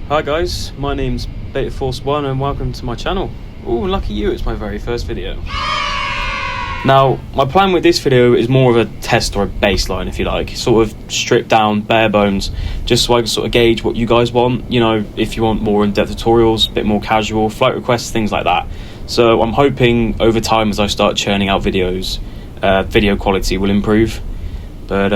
Hi guys, my name's Beta Force One and welcome to my channel. Oh, lucky you, it's my very first video. Now, my plan with this video is more of a test or a baseline, if you like, sort of stripped down, bare bones, just so I can sort of gauge what you guys want, you know, if you want more in-depth tutorials, a bit more casual, flight requests, things like that. So I'm hoping over time as I start churning out videos, video quality will improve. But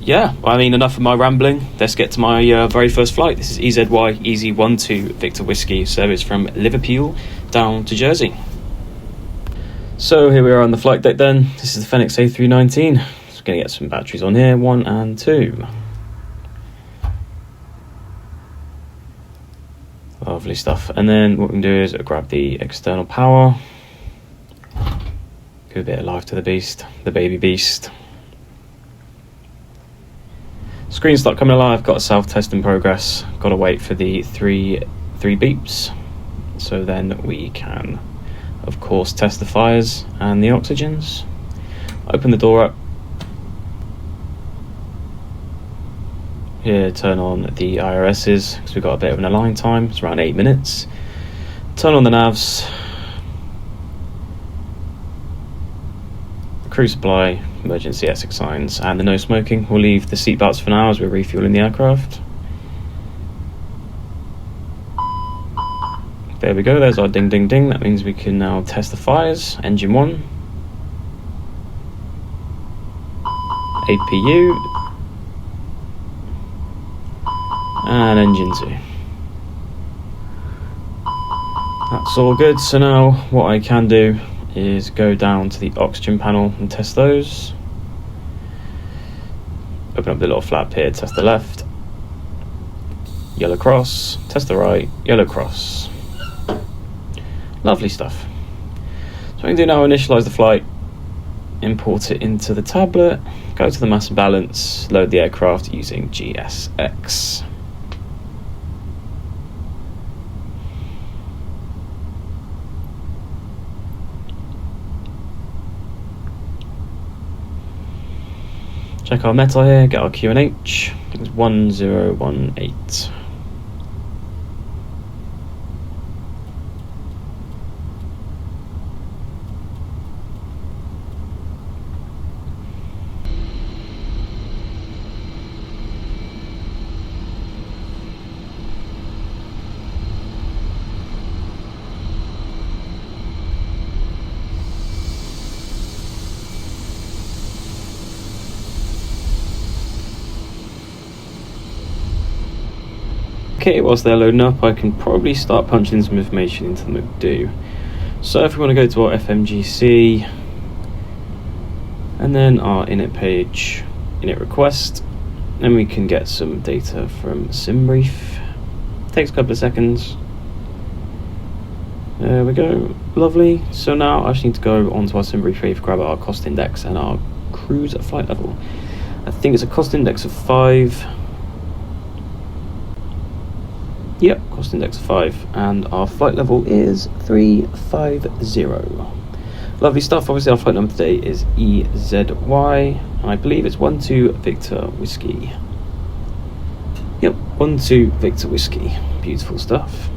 yeah, I mean, enough of my rambling. Let's get to my very first flight. This is EZY Easy12 Victor Whiskey service from Liverpool down to Jersey. So here we are on the flight deck then. This is the Fenix A319. Just going to get some batteries on here, 1 and 2. Lovely stuff. And then what we can do is grab the external power. Give a bit of life to the beast, the baby beast. Screen start coming alive, got a self-test in progress. Got to wait for the three beeps, so then we can, of course, test the fires and the oxygens. Open the door up. Here, turn on the IRSs, because we've got a bit of an align time, it's around 8 minutes. Turn on the navs. Crew supply, emergency exit signs, and the no smoking. We'll leave the seatbelts for now as we're refueling the aircraft. There we go, there's our ding ding ding. That means we can now test the fires. Engine 1. APU. And engine 2. That's all good. So now what I can do is go down to the oxygen panel and test those. Open up the little flap here, test the left. Yellow cross, test the right, yellow cross. Lovely stuff. So what I can do now, initialize the flight, import it into the tablet, go to the mass and balance, load the aircraft using GSX. Check our metal here, get our QNH. I think it's 1018. Okay, whilst they're loading up, I can probably start punching some information into the McDo. So if we want to go to our FMGC, and then our init page, init request, then we can get some data from SimBrief. Takes a couple of seconds. There we go, lovely. So now I just need to go onto our SimBrief page, grab our cost index and our cruise flight level. I think it's a cost index of 5. Yep, cost index of 5, and our flight level is 350. Lovely stuff. Obviously our flight number today is EZY, and I believe it's 12 Victor Whiskey. Yep, 12 Victor Whiskey. Beautiful stuff.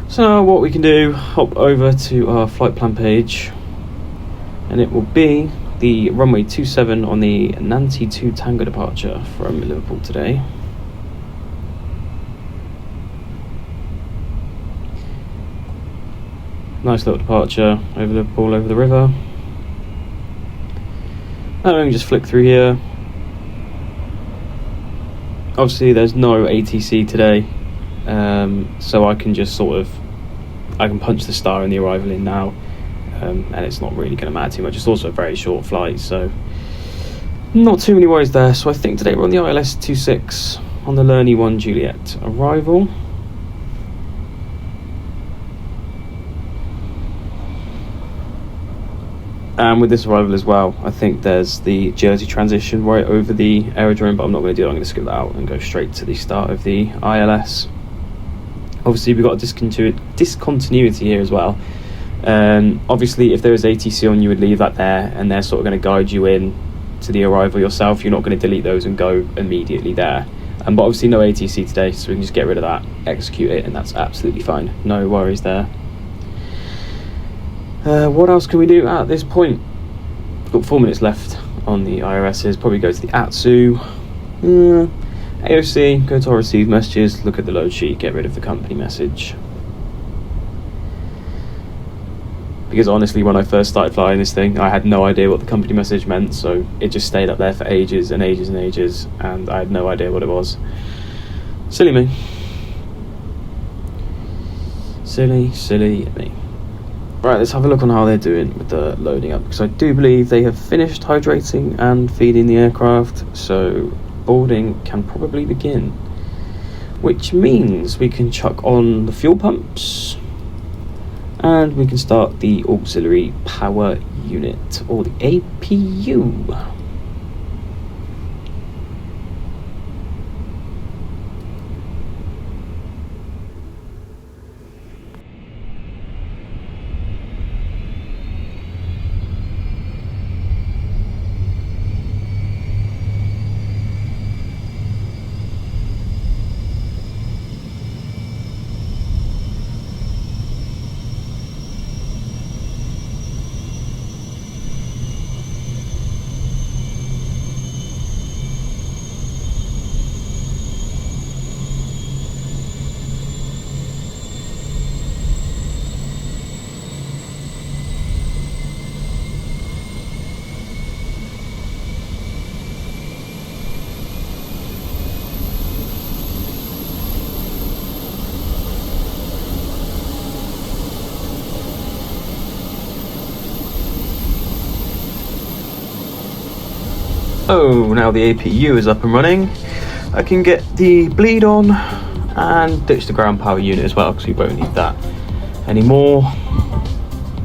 So now what we can do, hop over to our flight plan page, and it will be the runway 27 on the Nancy 2 Tango departure from Liverpool today. Nice little departure over Liverpool, over the river. And we can just flick through here. Obviously there's no ATC today, so I can just I can punch the star and the arrival in now. And it's not really going to matter too much. It's also a very short flight, so not too many worries there. So I think today we're on the ILS 26 on the Lerny 1 Juliet arrival. And with this arrival as well, I think there's the Jersey transition right over the aerodrome, but I'm not going to do it. I'm going to skip that out and go straight to the start of the ILS. Obviously we've got a discontinuity here as well. Obviously if there is ATC on, you would leave that there, and they're sort of going to guide you in to the arrival yourself. You're not going to delete those and go immediately there. But obviously no ATC today, so we can just get rid of that, execute it, and that's absolutely fine. No worries there. What else can we do at this point? We've got 4 minutes left on the IRSs. Probably go to the ATSU. AOC, go to our received messages, look at the load sheet, get rid of the company message. Because honestly, when I first started flying this thing, I had no idea what the company message meant, so it just stayed up there for ages and ages and ages, and I had no idea what it was. Silly me. Silly me. Right, let's have a look on how they're doing with the loading up, because I do believe they have finished hydrating and feeding the aircraft, so boarding can probably begin. Which means we can chuck on the fuel pumps, and we can start the auxiliary power unit, or the APU. Oh, now the APU is up and running. I can get the bleed on and ditch the ground power unit as well, because we won't need that anymore.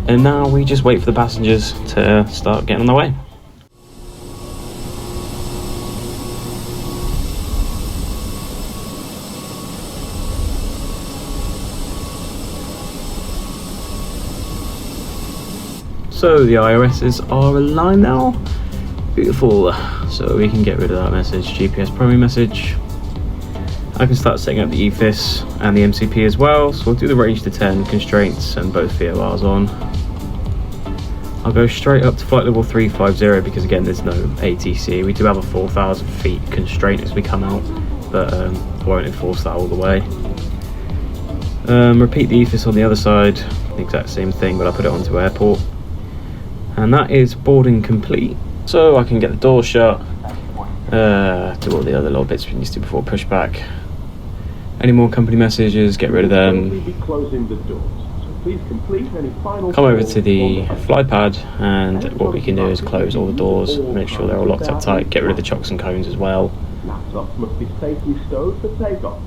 And now we just wait for the passengers to start getting on their way. So the IRSs are aligned now. Beautiful. So we can get rid of that message, GPS primary message. I can start setting up the EFIS and the MCP as well. So we'll do the range to 10 constraints and both VORs on. I'll go straight up to flight level 350 because again there's no ATC. We do have a 4,000 feet constraint as we come out, but I won't enforce that all the way. Repeat the EFIS on the other side, the exact same thing, but I'll put it onto airport. And that is boarding complete. So I can get the door shut, do all the other little bits we used to before pushback. Any more company messages, get rid of them. Come over to the fly pad, and what we can do is close all the doors, make sure they're all locked up tight, get rid of the chocks and cones as well. Laptops must be safely stowed for takeoff.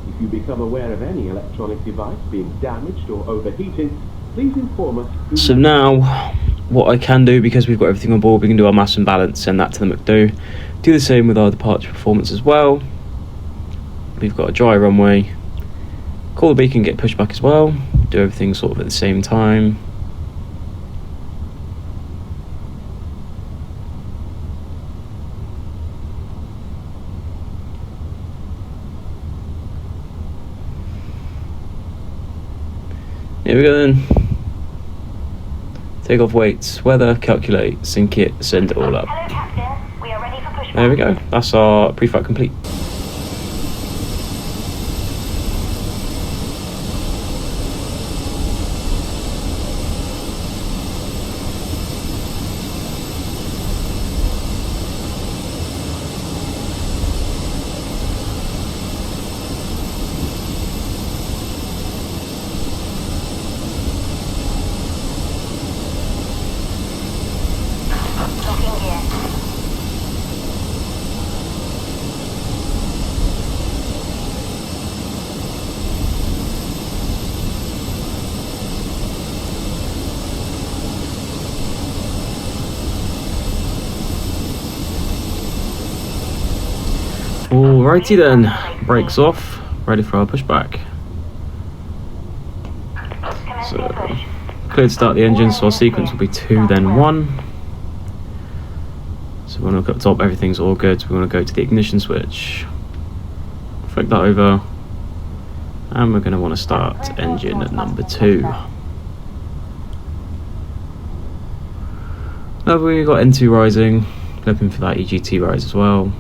If you become aware of any electronic device being damaged or overheated, please inform us. So now, what I can do, because we've got everything on board, we can do our mass and balance, send that to the McDo. Do the same with our departure performance as well. We've got a dry runway. Call the beacon, get pushed back as well. Do everything sort of at the same time. Here we go then. Take off weights, weather, calculate, sync it, send it all up. Hello, Captain. We are ready for pushback. There we go. That's our pre-flight complete. Alrighty then, brakes off, ready for our pushback. So, clear to start the engine, so our sequence will be 2 then 1. So we want to look up top, everything's all good, so we want to go to the ignition switch. flick that over, and we're going to want to start engine at number 2. Now we've got N2 rising, looking for that EGT rise as well.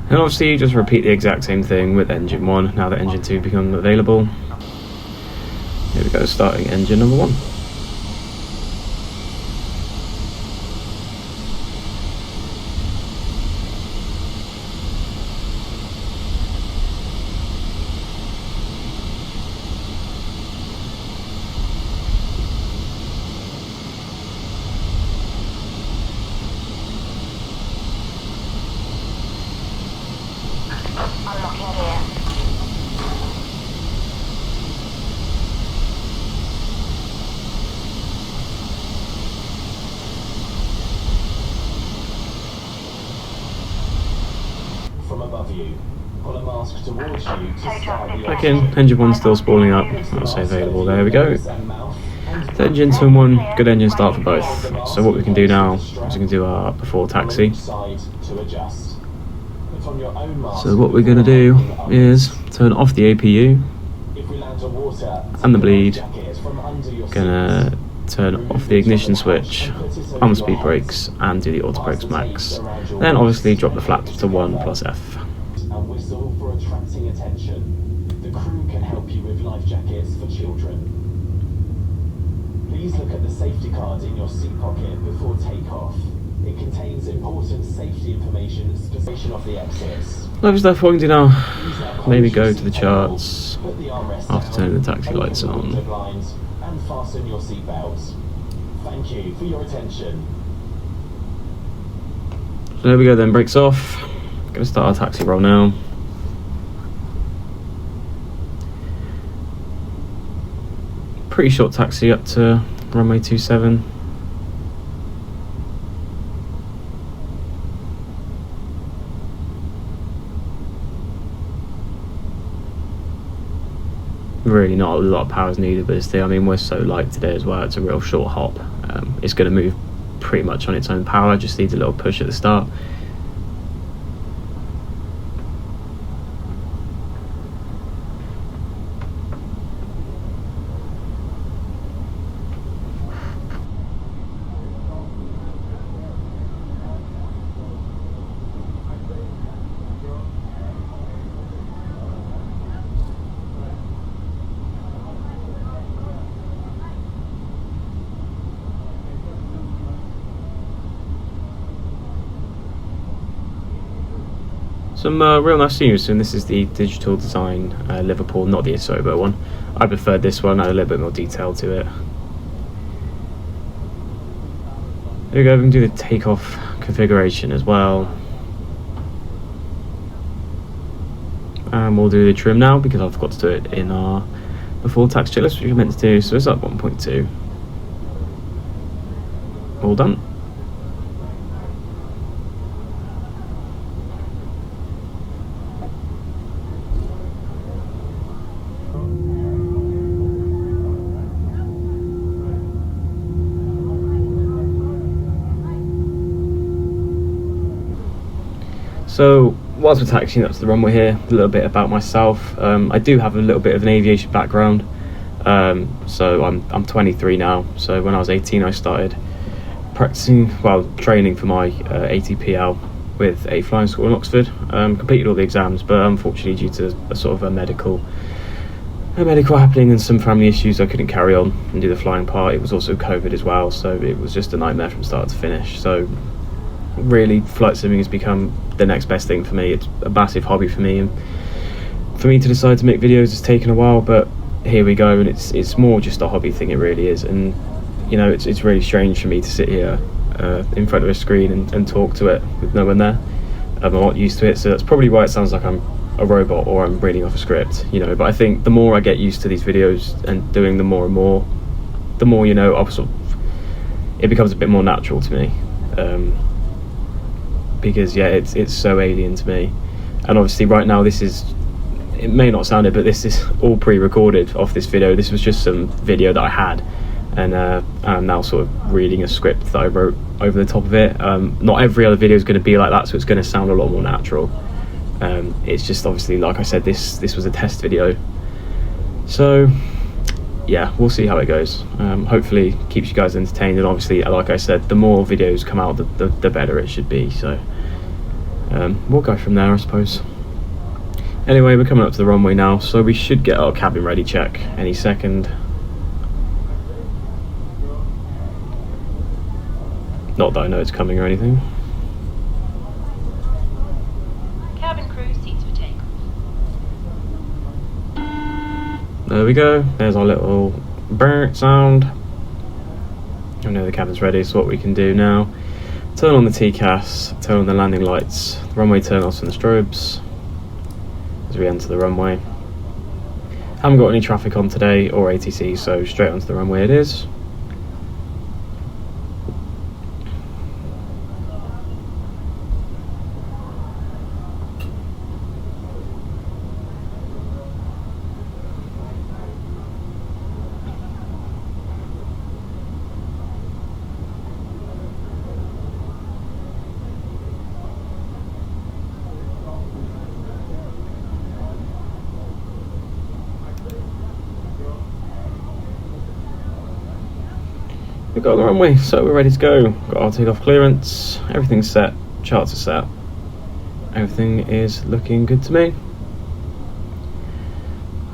And obviously just repeat the exact same thing with engine 1 now that engine 2 become available. Here we go, starting engine number 1. From above you, pull a mask towards you to start the Back in, engine 1 still spooling up, I'll say available, there we go. So engine 2 and 1, good engine start for both. So what we can do now is we can do our before taxi. So what we're going to do is turn off the APU and the bleed, gonna turn off the ignition switch, on the speed brakes and do the auto brakes max. Then obviously drop the flaps to 1 plus F. And whistle for attracting attention. The crew can help you with life jackets for children. Please look at the safety card in your seat pocket before takeoff. It contains important safety information, specification of the exits. Lovely stuff. What we can do now, maybe go to the charts after turning the taxi lights on. And fasten your seat belts. Thank you for your attention. So there we go then, brakes off. Gonna start our taxi roll now. Pretty short taxi up to runway 27. Really not a lot of power is needed, but still, I mean, we're so light today as well, it's a real short hop. It's going to move pretty much on its own power, just needs a little push at the start. Some real nice news, and this is the digital design Liverpool, not the Asobo one. I preferred this one, had a little bit more detail to it. There we go, we can do the takeoff configuration as well. And we'll do the trim now because I forgot to do it in our before tax checklist, which we meant to do, so it's up 1.2. All done. So whilst we're taxiing up to the runway here, a little bit about myself. I do have a little bit of an aviation background. So I'm 23 now. So when I was 18, I started practicing, well, training for my ATPL with a flying school in Oxford. Completed all the exams, but unfortunately due to a sort of a medical happening and some family issues, I couldn't carry on and do the flying part. It was also COVID as well, so it was just a nightmare from start to finish. So really flight simming has become the next best thing for me. It's a massive hobby for me, and for me to decide to make videos has taken a while, but here we go. And it's more just a hobby thing, it really is. And you know, it's really strange for me to sit here in front of a screen and talk to it with no one there. I'm not used to it, so that's probably why it sounds like I'm a robot or I'm reading off a script, you know. But I think the more I get used to these videos and doing them more and more, the more, you know, it becomes a bit more natural to me, because yeah, it's so alien to me. And obviously right now it may not sound it, but this is all pre-recorded off this video. This was just some video that I had, and I'm now sort of reading a script that I wrote over the top of it. Not every other video is going to be like that, so it's going to sound a lot more natural. It's just obviously, like I said, this was a test video, so yeah, we'll see how it goes. Hopefully keeps you guys entertained, and obviously, like I said, the more videos come out, the better it should be. So we'll go from there, I suppose. Anyway, we're coming up to the runway now, so we should get our cabin ready check any second. Not that I know it's coming or anything. Cabin crew, seats for takeoff. There we go. There's our little burnt sound. I know the cabin's ready, so what we can do now, turn on the TCAS, turn on the landing lights, the runway turn-offs and the strobes as we enter the runway. Haven't got any traffic on today or ATC, so straight onto the runway it is. We've got the runway, so we're ready to go. Got our takeoff clearance, everything's set, charts are set. Everything is looking good to me.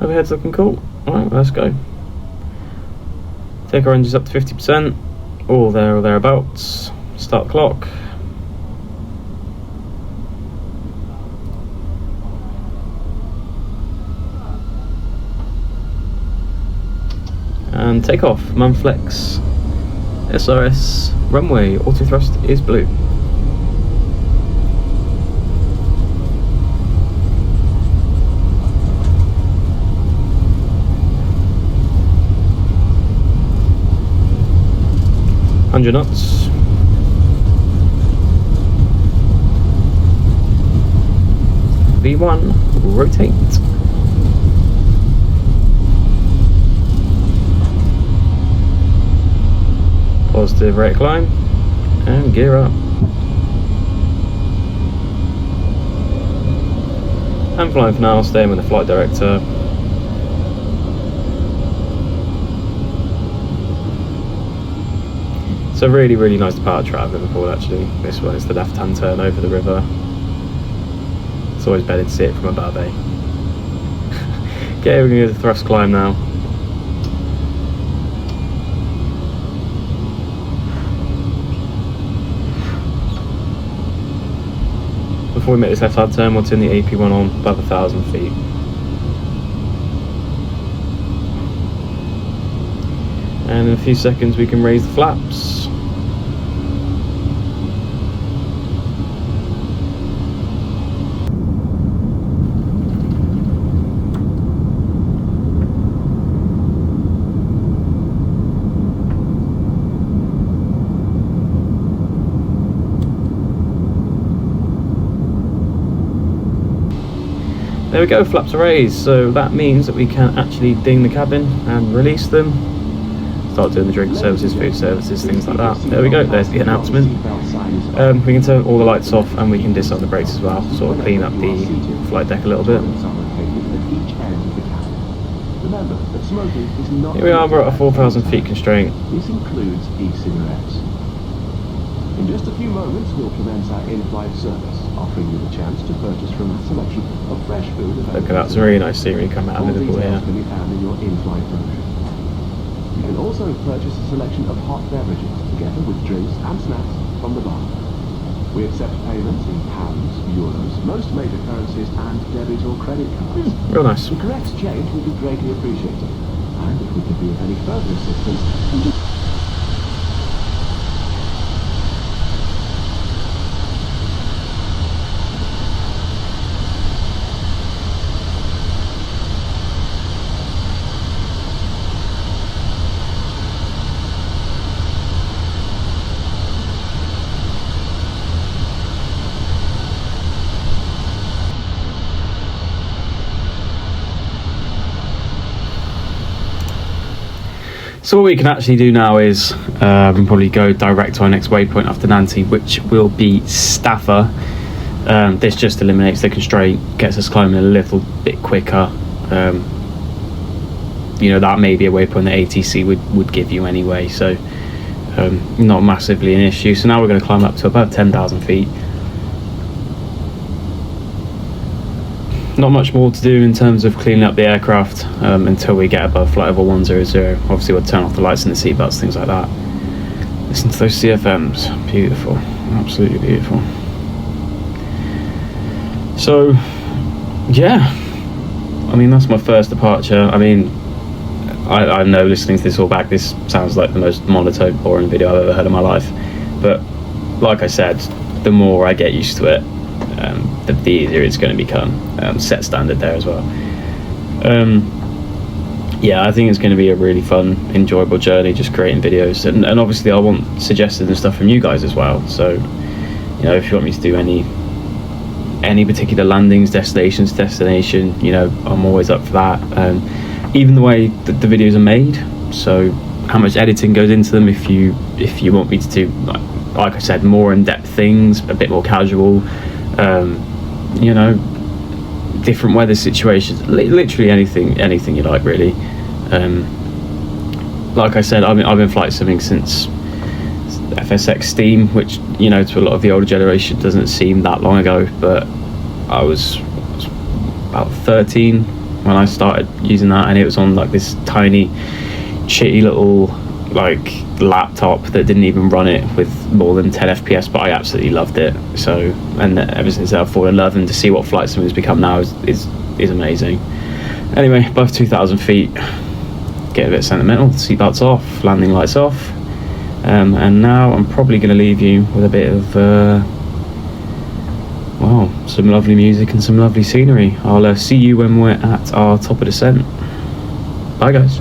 Overhead's looking cool. Alright, let's go. Take our engines up to 50%, all there or thereabouts. Start the clock. And take off, Manflex. SRS runway, auto thrust is blue. Hundred knots. V1, rotate. Positive rate climb and gear up. I'm flying for now, staying with the flight director. It's a really nice departure out of Liverpool actually. This one is the left hand turn over the river. It's always better to see it from above, eh? Okay, we're going to do the thrust climb now. Before we make this left hand turn, we'll turn the AP1 on above 1,000 feet. And in a few seconds we can raise the flaps. There we go, flaps are raised, so that means that we can actually ding the cabin and release them. Start doing the drink services, food services, things like that. There we go, there's the announcement. We can turn all the lights off and we can disarm the brakes as well, sort of clean up the flight deck a little bit. Here we are, we're at a 4,000 feet constraint. This includes e-cigarettes. In just a few moments, we'll commence our in-flight service, offering you the chance to purchase from a selection of fresh food. Look at that, some really nice scenery coming out of Liverpool here. Can be found in your in-flight brochure. You can also purchase a selection of hot beverages, together with drinks and snacks from the bar. We accept payments in pounds, euros, most major currencies, and debit or credit cards. Real nice. The correct change would be greatly appreciated. And if we could be of any further assistance, So what we can actually do now is probably go direct to our next waypoint after Nantes, which will be Staffa. This just eliminates the constraint, gets us climbing a little bit quicker. You know, that may be a waypoint that ATC would give you anyway, so not massively an issue. So now we're going to climb up to about 10,000 feet. Not much more to do in terms of cleaning up the aircraft until we get above flight level 100. Obviously we'll turn off the lights and the seatbelts, things like that. Listen to those CFMs, beautiful, absolutely beautiful. So yeah, I mean, that's my first departure. I mean, I know listening to this all back, this sounds like the most monotone, boring video I've ever heard in my life, but like I said, the more I get used to it, the easier it's going to become. Set standard there as well. Yeah, I think it's going to be a really fun, enjoyable journey, just creating videos, and obviously I want suggestions and stuff from you guys as well. So, you know, if you want me to do any particular landings, destination, you know, I'm always up for that. Even the way that the videos are made, so how much editing goes into them. If you want me to do, like I said, more in-depth things, a bit more casual, you know, different weather situations, literally anything you like, really. Like I said, I've been flight simming since FSX Steam, which, you know, to a lot of the older generation doesn't seem that long ago, but I was about 13 when I started using that, and it was on like this tiny shitty little like laptop that didn't even run it with more than 10 FPS, but I absolutely loved it. So, and ever since then I've fallen in love, and to see what flight sim has become now is amazing. Anyway, above 2,000 feet, get a bit sentimental, seatbelts off, landing lights off, and now I'm probably going to leave you with a bit of well, some lovely music and some lovely scenery. I'll see you when we're at our top of descent. Bye guys.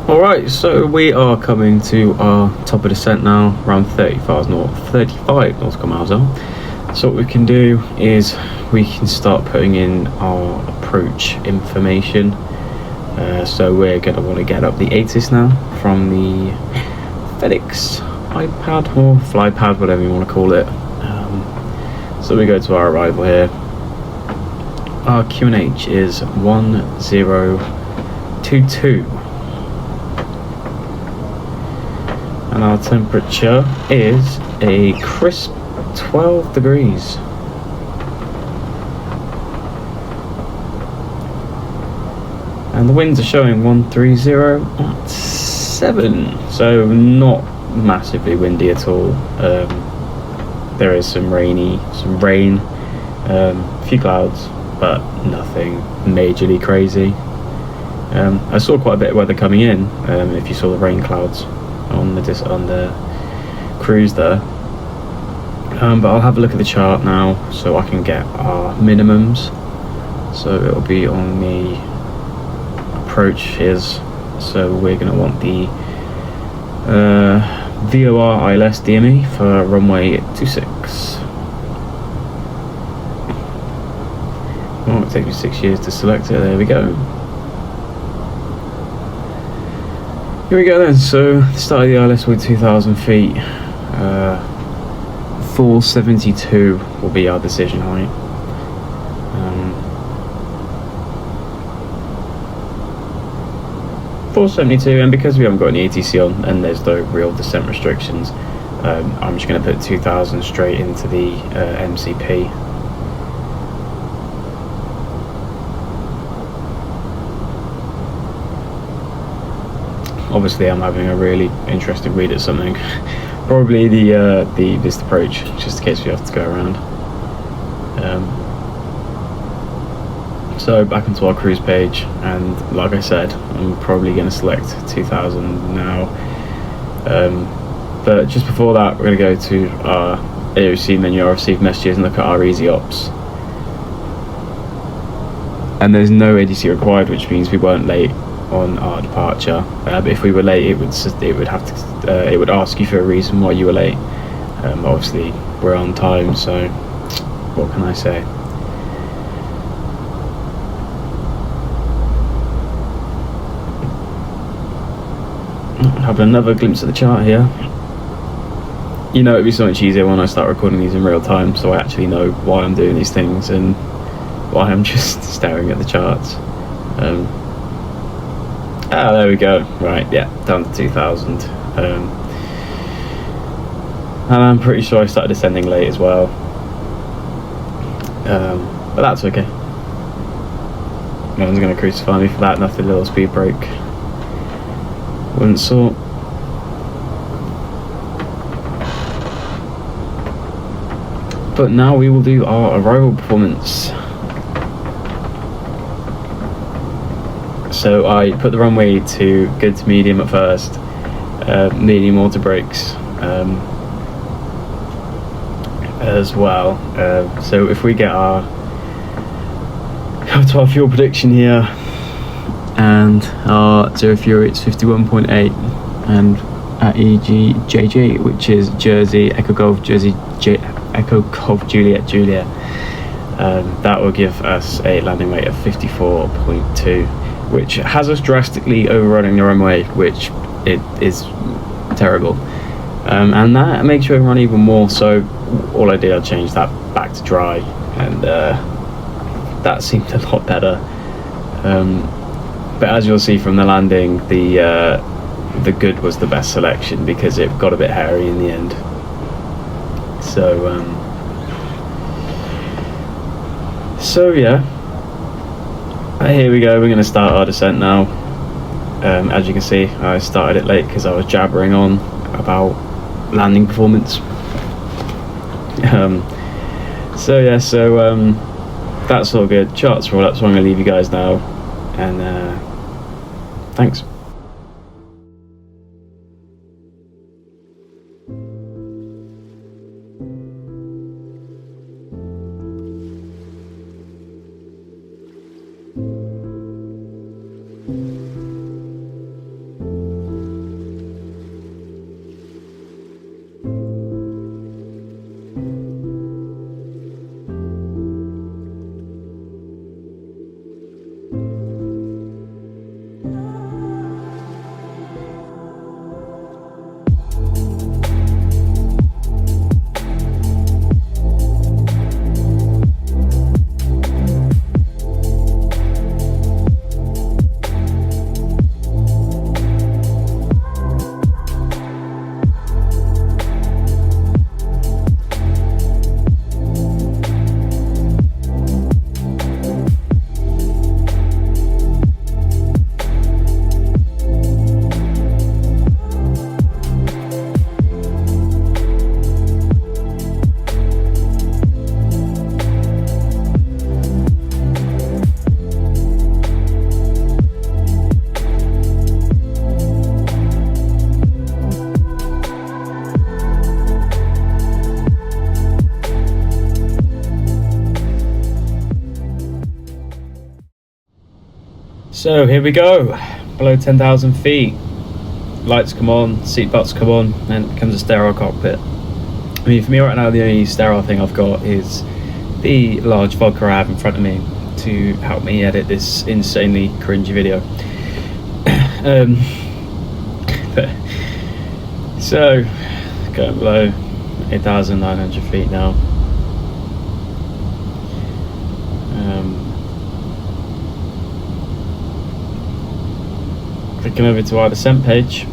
Alright, so we are coming to our top of descent now, around 35 nautical miles out. So what we can do is we can start putting in our approach information. So we're going to want to get up the ATIS now from the Fenix iPad or flypad, whatever you want to call it. So we go to our arrival here. Our QNH is 1022. And our temperature is a crisp 12 degrees. And the winds are showing 130.7, so not massively windy at all. There is some rain, a few clouds, but nothing majorly crazy. I saw quite a bit of weather coming in. If you saw the rain clouds on the cruise there, but I'll have a look at the chart now so I can get our minimums. So it'll be on the approach is, so we're going to want the VOR ILS DME for runway 26. Oh, it takes me 6 years to select it. There we go. Here we go then. So the start of the ILS with 2,000 feet. 472 will be our decision height. 472, and because we haven't got any ATC on and there's no real descent restrictions, I'm just going to put 2,000 straight into the MCP. Obviously I'm having a really interesting read at something. Probably the this approach, just in case we have to go around. So back into our cruise page, and like I said, I'm probably going to select 2000 now. But just before that, we're going to go to our AOC menu, our received messages, and look at our easy ops. And there's no ADC required, which means we weren't late on our departure. But if we were late, it would ask you for a reason why you were late. Obviously, we're on time, so what can I say? Have another glimpse of the chart here. You know, it'd be so much easier when I start recording these in real time, so I actually know why I'm doing these things and why I'm just staring at the charts. There we go. Right, yeah, down to 2000. And I'm pretty sure I started descending late as well. But that's okay. No one's going to crucify me for that. Nothing, little speed break. Wouldn't sort. But now we will do our arrival performance. So I put the runway to good to medium at first, medium auto brakes as well. So if we get our fuel prediction here, and our zero fuel rate's 51.8, and at EGJJ, which is Jersey Echo Golf Echo Golf Juliet Julia, that will give us a landing weight of 54.2, which has us drastically overrunning the runway, which it is terrible. And that makes you overrun even more. So all I did, I changed that back to dry, and that seemed a lot better. But as you'll see from the landing, the good was the best selection because it got a bit hairy in the end. So yeah, here we go. We're going to start our descent now. As you can see, I started it late because I was jabbering on about landing performance. That's all good. Charts are all up, so I'm going to leave you guys now, and thanks. So here we go, below 10,000 feet. Lights come on, seatbelts come on, and it becomes a sterile cockpit. I mean, for me right now, the only sterile thing I've got is the large vodka I have in front of me to help me edit this insanely cringy video. So, going below 8,900 feet now. Clicking over to our descent page.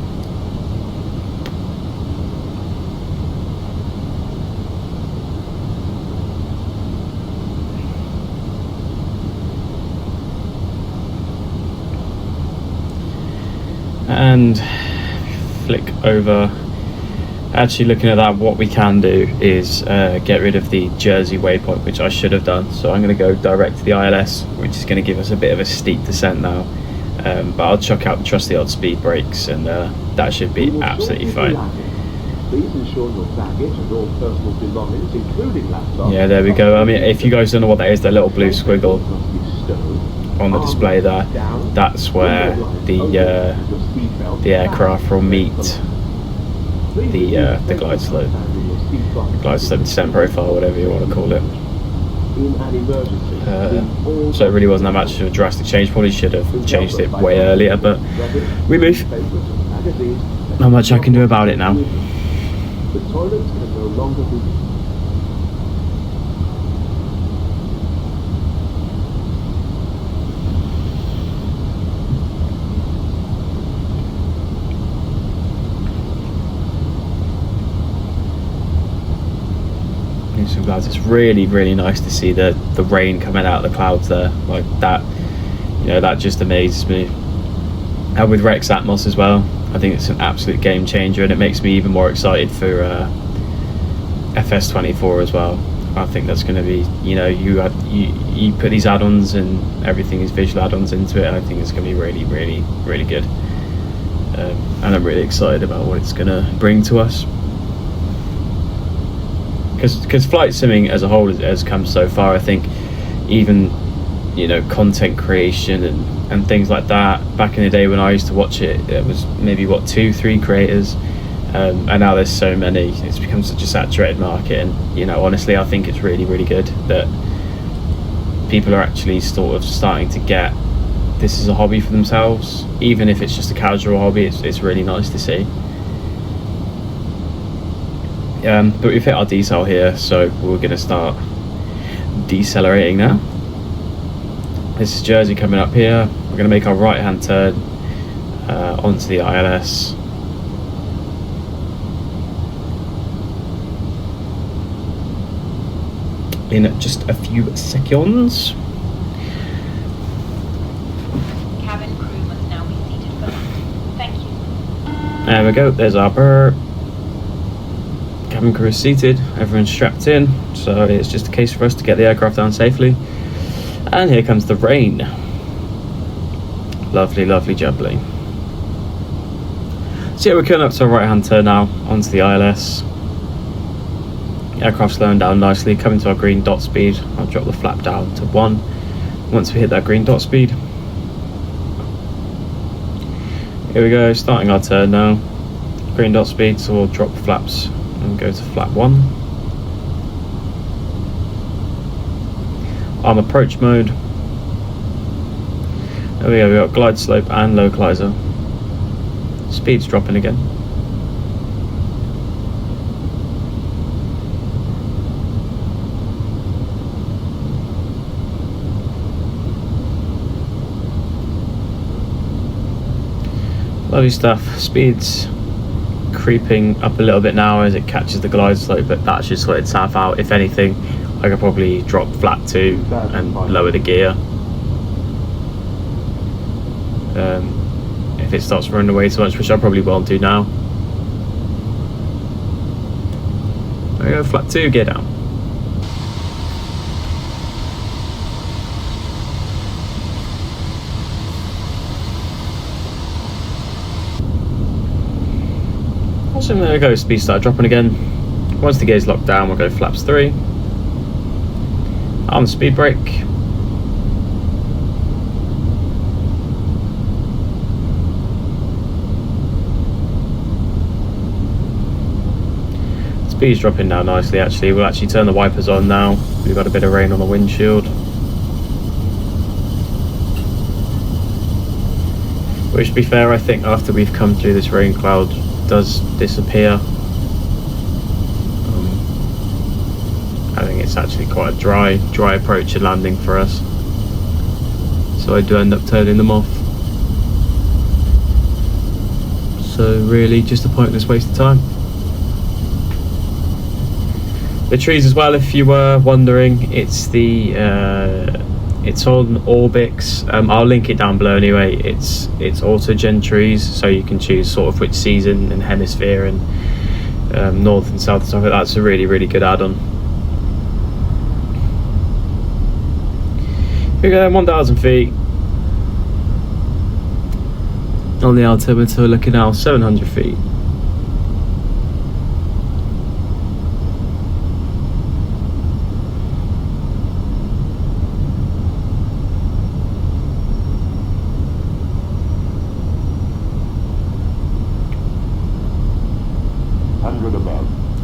And flick over. Actually, looking at that, what we can do is get rid of the Jersey waypoint, which I should have done. So I'm going to go direct to the ILS, which is going to give us a bit of a steep descent now. But I'll chuck out the trusty old speed brakes, and that should be absolutely fine. Please ensure your baggage and all personal belongings, including laptops. Yeah, there we go. I mean, if you guys don't know what that is, that little blue squiggle on the display there, that's where the aircraft will meet the glide slope descent profile, whatever you want to call it. So it really wasn't that much of a drastic change. Probably should have changed it way earlier, but we move. Not much I can do about it now. The toilets can no longer be used. So guys, it's really nice to see the rain coming out of the clouds there like that. You know, that just amazes me. And with Rex Atmos as well, I think it's an absolute game changer, and it makes me even more excited for FS24 as well. I think that's going to be, you know, you put these add-ons and everything, these visual add-ons into it, and I think it's going to be really good. And I'm really excited about what it's going to bring to us. Because flight simming as a whole has come so far. I think even, you know, content creation and things like that, back in the day when I used to watch it, it was maybe what 2-3 creators, and now there's so many. It's become such a saturated market, and you know, honestly, I think it's really good that people are actually sort of starting to get this as a hobby for themselves, even if it's just a casual hobby. It's really nice to see. But we've hit our decel here, so we're going to start decelerating now. This is Jersey coming up here. We're going to make our right hand turn onto the ILS. In just a few seconds. Cabin crew must now be seated for landing. Thank you. There we go, there's our bird. Cabin crew is seated, everyone's strapped in, so it's just a case for us to get the aircraft down safely. And here comes the rain. Lovely jubbly. So yeah, we're coming up to a right hand turn now onto the ILS. Aircraft slowing down nicely, coming to our green dot speed. I'll drop the flap down to 1 once we hit that green dot speed. Here we go, starting our turn now. Green dot speed, so we'll drop the flaps and go to flap 1. Arm approach mode. There we go, we've got glide slope and localizer. Speed's dropping again. Lovely stuff. Speed's creeping up a little bit now as it catches the glide slope, but that should sort itself out. If anything, I could probably drop flap 2 and lower the gear. If it starts running away too much, which I probably won't do now. There we go, flap 2, gear down. Awesome, there we go, speed started dropping again. Once the gear's locked down, we'll go flaps 3. Arm speed brake. Speed's dropping down nicely actually. We'll actually turn the wipers on now. We've got a bit of rain on the windshield. Which, to be fair, I think after we've come through this rain cloud does disappear. I think it's actually quite a dry approach to landing for us. So I do end up turning them off. So really just a pointless waste of time. The trees as well, if you were wondering, it's the it's on Orbix. I'll link it down below anyway. It's autogen trees, so you can choose sort of which season and hemisphere and north and south and stuff like that. It's a really good add-on. We go 1,000 feet on the altimeter. We're looking now 700 feet.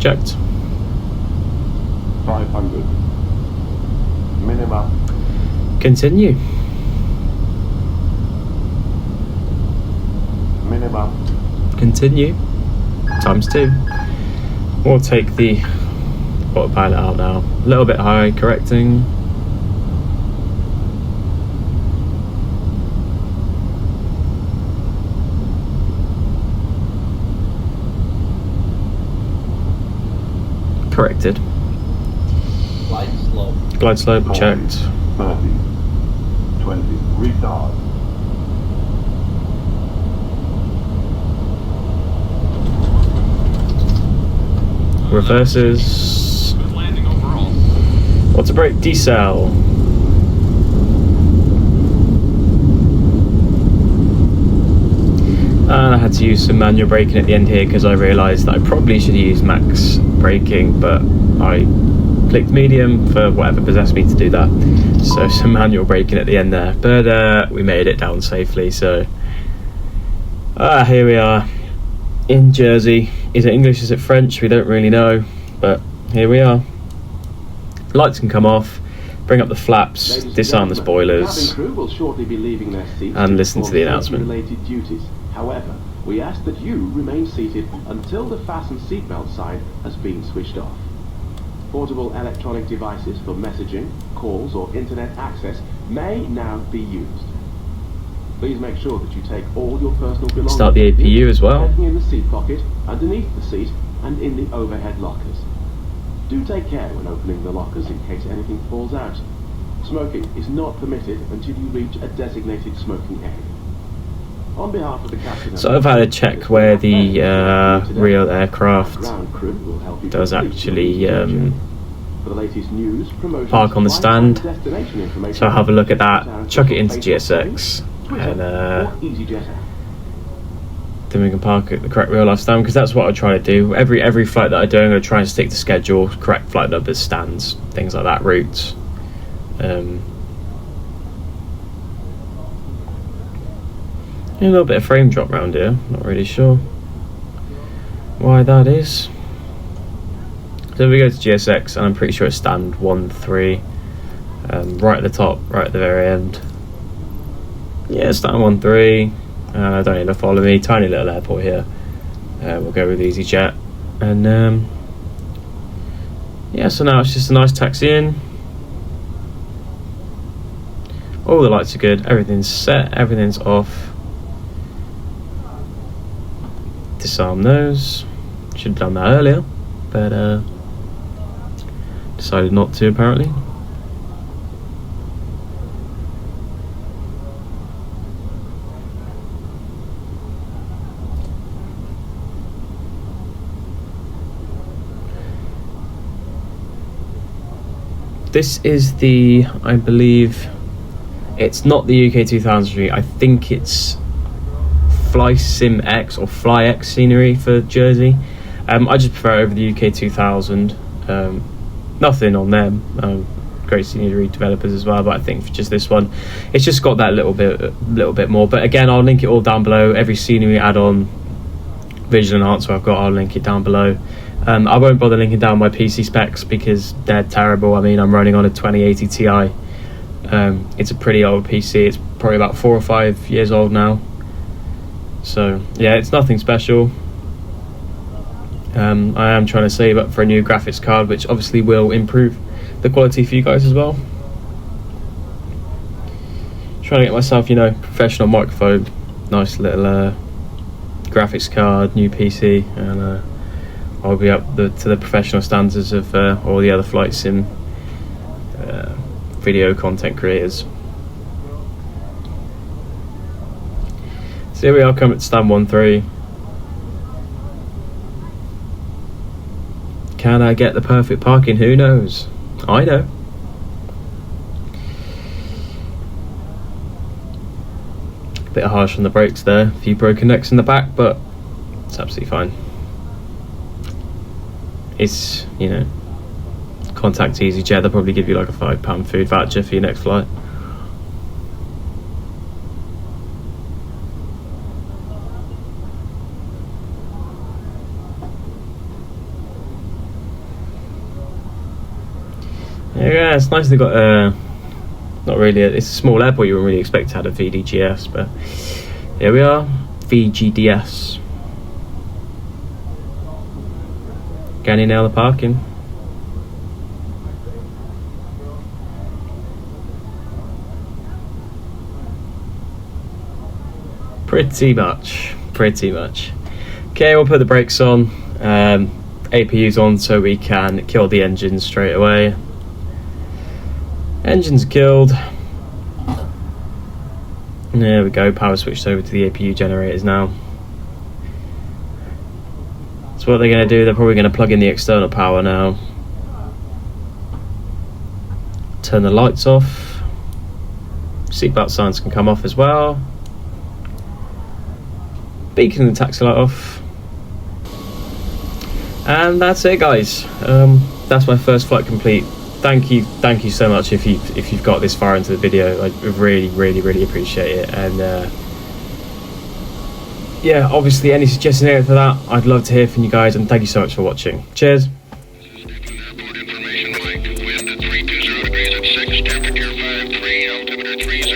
Checked. 500. Minima. Continue. Minima. Continue. ×2. We'll take the autopilot out now. A little bit high, correcting. Corrected. Glide slope checked. 30. 20. Retard. Reverses. Good landing overall. What's a brake? Decel. And I had to use some manual braking at the end here because I realised that I probably should use max braking, but I clicked medium for whatever possessed me to do that. So some manual braking at the end there, but we made it down safely. So here we are in Jersey. Is it English? Is it French? We don't really know, but here we are. Lights can come off. Bring up the flaps. Disarm the spoilers. Cabin crew will shortly be leaving their seats And listen to the announcement. Related duties. However, we ask that you remain seated until the fasten seatbelt sign has been switched off. Portable electronic devices for messaging, calls or internet access may now be used. Please make sure that you take all your personal belongings. Start the APU as well. In the seat pocket, underneath the seat and in the overhead lockers. Do take care when opening the lockers in case anything falls out. Smoking is not permitted until you reach a designated smoking area. On behalf of the captain, so I've had a check where the real aircraft does actually park on the stand. So I'll have a look at that, chuck it into GSX, and then we can park at the correct real life stand, because that's what I try to do. Every flight that I do, I'm going to try and stick to schedule, correct flight numbers, stands, things like that, routes. A little bit of frame drop around here, not really sure why that is. So we go to GSX, and I'm pretty sure it's stand 1-3, right at the top, right at the very end. Yeah, stand 1-3. Don't need to follow me. Tiny little airport here. We'll go with Easyjet, and yeah. So now it's just a nice taxi in. All the lights are good. Everything's set. Everything's off. Disarm those. Should have done that earlier, but decided not to apparently. This is the, I believe, it's not the UK 2000 street. I think it's Fly Sim X or Fly X scenery for Jersey. I just prefer it over the UK 2000. Nothing on them. Great scenery developers as well, but I think for just this one, it's just got that little bit more. But again, I'll link it all down below. Every scenery add-on, visual enhancer I've got, I'll link it down below. I won't bother linking down my PC specs because they're terrible. I mean, I'm running on a 2080 Ti. It's a pretty old PC. It's probably about 4 or 5 years old now. So yeah, it's nothing special. I am trying to save up for a new graphics card, which obviously will improve the quality for you guys as well. Trying to get myself, you know, professional microphone, nice little graphics card, new PC, and I'll be up to the professional standards of all the other flight sim video content creators. So here we are, coming to stand 1-3. Can I get the perfect parking? Who knows? I know. Bit harsh on the brakes there, a few broken necks in the back, but it's absolutely fine. It's, you know, contact EasyJet, they'll probably give you like a £5 food voucher for your next flight. Yeah, it's nice they got not really it's a small airport, you wouldn't really expect to have a VDGS, but here we are, VGDS. Can you nail the parking? Pretty much. Okay, we'll put the brakes on, APU's on so we can kill the engines straight away. Engines killed. There we go, power switched over to the APU generators now. So what they're going to do, they're probably going to plug in the external power now. Turn the lights off. Seatbelt signs can come off as well. Beacon and taxi light off. And that's it, guys. That's my first flight complete. Thank you so much if you've got this far into the video. I really appreciate it. And yeah, obviously any suggestion area for that, I'd love to hear from you guys, and thank you so much for watching. Cheers. Information Mike, wind at 320 degrees at 6, temperature 53, altimeter 3.